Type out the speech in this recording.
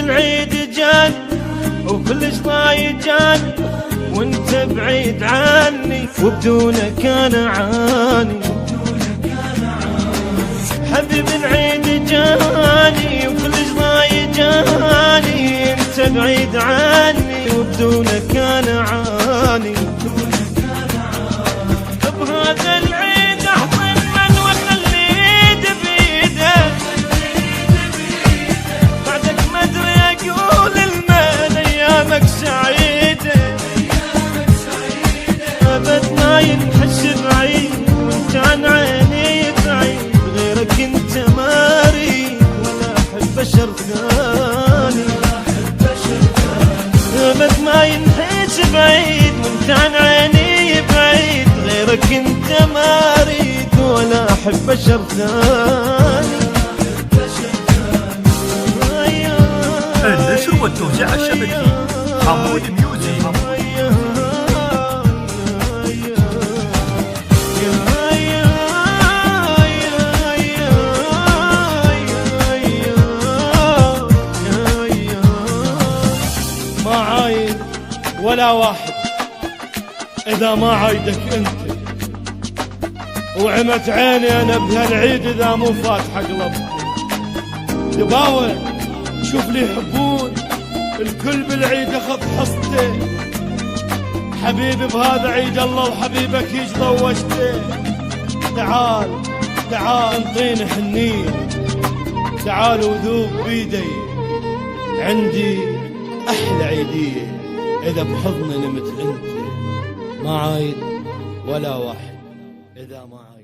بالعيد جاني وكلش ضايق جاني وانت بعيد عني وبدونك انا عاني. حبيبي العيد جاني وكلش ضايق جاني انت بعيد عني وبدونك انا عاني. بهذا العيد احضن من واخلي ايد بايدك بعدك ما ادري اقول المال ايامك سعيده. ابد ما ينحس بعيد وانت عن عيني بعيد غيرك انت ما اريد ولا احب بشر ثاني. ابد ما ينحس بعيد وانت عن عيني بعيد غيرك انت ما اريد ولا احب بشر ثاني. النشر والتوزيع الشبكي حمود ميوزك. ما عايد ولا واحد إذا ما عايدك أنت، وعمت عيني أنا بهالعيد إذا مو فاتحة قلبي. دباوة شوف لي يحبون الكل بالعيد أخذ حصته. حبيبي بهذا عيد الله وحبيبك يج ضوجته. تعال تعال انطيني حنين، تعال وذوب بيدي عندي أحلى عيدية إذا بحضني نمت أنت. ما عايد ولا واحد إذا ما عايد.